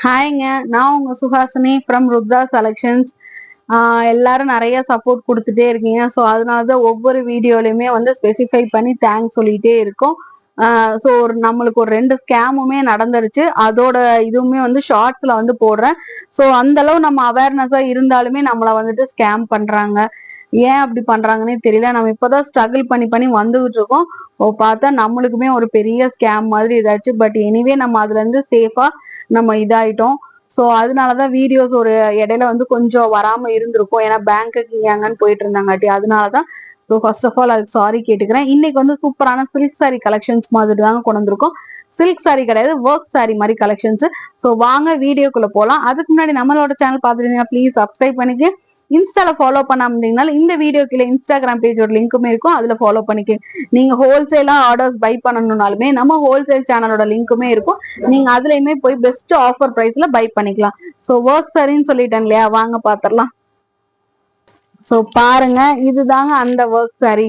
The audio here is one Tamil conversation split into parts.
ஹாய்ங்க, நான் உங்க சுஹாசினி ஃப்ரம் ருத்ரா செலக்ஷன்ஸ். எல்லாரும் நிறைய சப்போர்ட் கொடுத்துட்டே இருக்கீங்க. ஸோ அதனாலதான் ஒவ்வொரு வீடியோலையுமே வந்து ஸ்பெசிஃபை பண்ணி தேங்க்ஸ் சொல்லிட்டே இருக்கோம். ஸோ நம்மளுக்கு ஒரு 2 ஸ்கேமுமே நடந்துருச்சு. அதோட இதுவுமே வந்து ஷார்ட்ஸ்ல வந்து போடுறேன். ஸோ அந்த அளவு நம்ம அவேர்னஸா இருந்தாலுமே நம்மளை வந்துட்டு ஸ்கேம் பண்றாங்க. ஏன் அப்படி பண்றாங்கன்னே தெரியல. நம்ம இப்பதான் ஸ்ட்ரகிள் பண்ணி பண்ணி வந்துகிட்டு இருக்கோம். பார்த்தா நம்மளுக்குமே ஒரு பெரிய ஸ்கேம் மாதிரி இதாச்சு. பட் எனிவே நம்ம அதுல இருந்து சேஃபா நம்ம இதாயிட்டோம். ஸோ அதனாலதான் வீடியோஸ் ஒரு இடையில வந்து கொஞ்சம் வராம இருந்திருக்கும். ஏன்னா பேங்க்குக்கு இங்கன்னு போயிட்டு இருந்தாங்காட்டி அதனாலதான். ஸோ ஃபர்ஸ்ட் ஆஃப் ஆல் அதுக்கு சாரி கேட்டுக்கிறேன். இன்னைக்கு வந்து சூப்பரான சில்க் சாரி கலெக்ஷன்ஸ் மாதிரி தாங்க கொண்டு வந்திருக்கோம். சில்க் சாரி கிடையாது, ஒர்க் சாரி மாதிரி கலெக்ஷன்ஸ். ஸோ வாங்க வீடியோக்குள்ள போலாம். அதுக்கு முன்னாடி நம்மளோட சேனல் பார்த்துருந்தீங்கன்னா ப்ளீஸ் சப்ஸ்கிரைப் பண்ணிக்க. இன்ஸ்டால ஃபாலோ பண்ணாம இருந்தீங்கனால இந்த வீடியோ கீழே இன்ஸ்டாகிராம் பேஜோட லிங்க்குமே இருக்கும், அதுல ஃபாலோ பண்ணிக்க. நீங்க ஹோல்சேலா ஆர்டர்ஸ் பை பண்ணணும்னாலுமே நம்ம ஹோல்சேல் சேனலோட லிங்க்குமே இருக்கும். நீங்க அதுலயுமே போய் பெஸ்ட் ஆஃபர் பிரைஸ்ல பை பண்ணிக்கலாம். ஸோ ஒர்க் சாரின்னு சொல்லிட்டேன் இல்லையா, வாங்க பாத்திரலாம். ஸோ பாருங்க, இதுதாங்க அந்த ஒர்க் சாரி.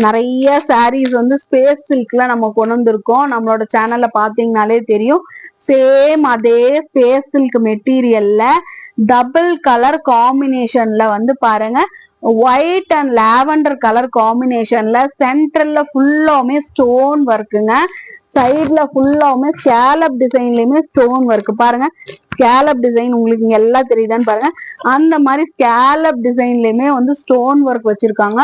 நிறைய சாரீஸ் வந்து ஸ்பேஸ் சில்க்ல நம்ம கொண்டு வந்திருக்கோம். நம்மளோட சேனல்ல பாத்தீங்கன்னாலே தெரியும். சேம் அதே ஸ்பேஸ் சில்க் மெட்டீரியல்ல டபுள் கலர் காம்பினேஷன்ல வந்து பாருங்க, ஒயிட் அண்ட் லாவெண்டர் கலர் காம்பினேஷன்ல சென்டர்ல ஃபுல்லாவுமே ஸ்டோன் ஒர்க்குங்க. சைட்ல ஃபுல்லாவுமே ஸ்கேலப் டிசைன்லயுமே ஸ்டோன் ஒர்க். பாருங்க, ஸ்கேலப் டிசைன் உங்களுக்கு இங்க எல்லாம் தெரியுதான்னு பாருங்க. அந்த மாதிரி ஸ்கேலப் டிசைன்லயுமே வந்து ஸ்டோன் ஒர்க் வச்சிருக்காங்க.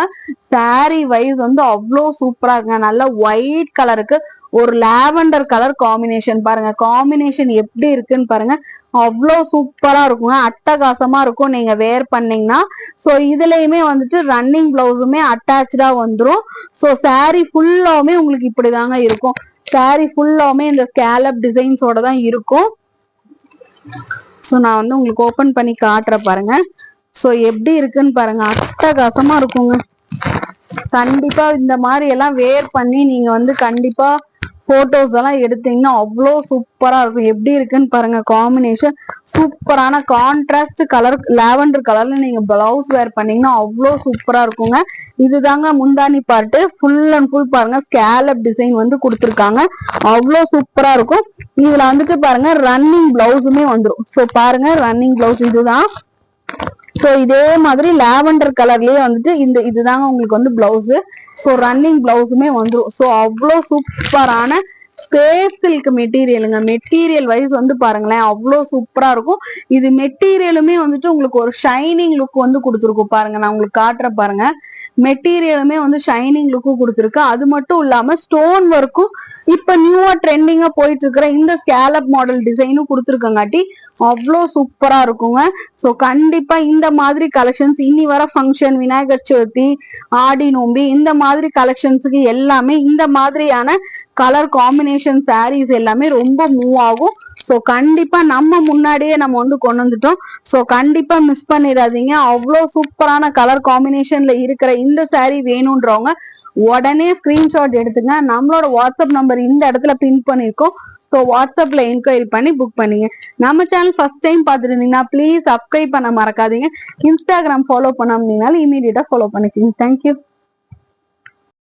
சாரி வைஸ் வந்து அவ்வளோ சூப்பரா இருக்குங்க. நல்ல ஒயிட் கலருக்கு ஒரு லாவெண்டர் கலர் காம்பினேஷன். பாருங்க காம்பினேஷன் எப்படி இருக்குன்னு பாருங்க. அவ்வளோ சூப்பரா இருக்குங்க, அட்டகாசமா இருக்கும் நீங்க வேர் பண்ணீங்கன்னா. ஸோ இதுலயுமே வந்துட்டு ரன்னிங் பிளவுஸுமே அட்டாச்சா வந்துடும். ஸோ சாரி ஃபுல்லாவுமே உங்களுக்கு இப்படிதாங்க இருக்கும். சாரி ஃபுல்லாவுமே இந்த ஸ்கேலப் டிசைன்ஸோட தான் இருக்கும். ஸோ நான் வந்து உங்களுக்கு ஓபன் பண்ணி காட்டுறேன் பாருங்க. ஸோ எப்படி இருக்குன்னு பாருங்க, அட்டகாசமா இருக்குங்க. கண்டிப்பா இந்த மாதிரி எல்லாம் வேர் பண்ணி நீங்க வந்து கண்டிப்பா போட்டோஸ் எல்லாம் எடுத்தீங்கன்னா அவ்வளோ சூப்பரா இருக்கும். எப்படி இருக்குன்னு பாருங்க, காம்பினேஷன் சூப்பரான கான்ட்ராஸ்ட் கலர் லாவெண்டர் கலர்ல நீங்க பிளவுஸ் வேர் பண்ணீங்கன்னா அவ்வளோ சூப்பரா இருக்குங்க. இதுதாங்க முந்தானி பார்ட்டு. ஃபுல் அண்ட் ஃபுல் பாருங்க ஸ்கேலப் டிசைன் வந்து கொடுத்துருக்காங்க. அவ்வளோ சூப்பரா இருக்கும். இதுல வந்துட்டு பாருங்க ரன்னிங் பிளவுஸுமே வந்துடும். ஸோ பாருங்க ரன்னிங் பிளவுஸ் இதுதான். ஸோ இதே மாதிரி லாவெண்டர் கலர்லயே வந்துட்டு இதுதாங்க உங்களுக்கு வந்து பிளவுஸ். ஸோ ரன்னிங் பிளவுஸுமே வந்துடும். ஸோ அவ்வளோ சூப்பரான ஸ்பேஸ் சில்க் மெட்டீரியலுங்க. மெட்டீரியல் வைஸ் வந்து பாருங்களேன் அவ்வளோ சூப்பரா இருக்கும். இது மெட்டீரியலுமே வந்துட்டு உங்களுக்கு ஒரு ஷைனிங் லுக் வந்து கொடுத்துருக்கும். பாருங்க நான் உங்களுக்கு காட்டுறேன் பாருங்க. மெட்டீரியலுமே வந்து ஷைனிங் லுக்கும் கொடுத்துருக்கு. அது மட்டும் இல்லாம ஸ்டோன் ஒர்க்கும் இப்ப நியூவா ட்ரெண்டிங்கா போயிட்டு இருக்கிற இந்த ஸ்கேலப் மாடல் டிசைனும் கொடுத்துருக்கங்காட்டி அவ்வளோ சூப்பரா இருக்குங்க. ஸோ கண்டிப்பா இந்த மாதிரி கலெக்ஷன்ஸ் இனி வர ஃபங்க்ஷன், விநாயகர் சதுர்த்தி, ஆடி நோம்பி, இந்த மாதிரி கலெக்ஷன்ஸுக்கு எல்லாமே இந்த மாதிரியான கலர் காம்பினேஷன் சாரீஸ் எல்லாமே ரொம்ப மூவ் ஆகும். ஸோ கண்டிப்பா நம்ம முன்னாடியே நம்ம வந்து கொண்டு வந்துட்டோம். ஸோ கண்டிப்பா மிஸ் பண்ணிடாதீங்க. அவ்வளோ சூப்பரான கலர் காம்பினேஷன்ல இருக்கிற இந்த சாரீ வேணும்ன்றவங்க உடனே ஸ்கிரீன்ஷாட் எடுத்துங்க. நம்மளோட வாட்ஸ்அப் நம்பர் இந்த இடத்துல பின் பண்ணிருக்கோம். ஸோ வாட்ஸ்அப்ல என்கொயரி பண்ணி புக் பண்ணீங்க. நம்ம சேனல் ஃபர்ஸ்ட் டைம் பார்த்துருந்தீங்கன்னா ப்ளீஸ் சப்ஸ்கிரைப் பண்ண மறக்காதீங்க. இன்ஸ்டாகிராம் ஃபாலோ பண்ணாமீங்கனாலும் இமீடியட்டா ஃபாலோ பண்ணிக்கோங்க. தேங்க்யூ.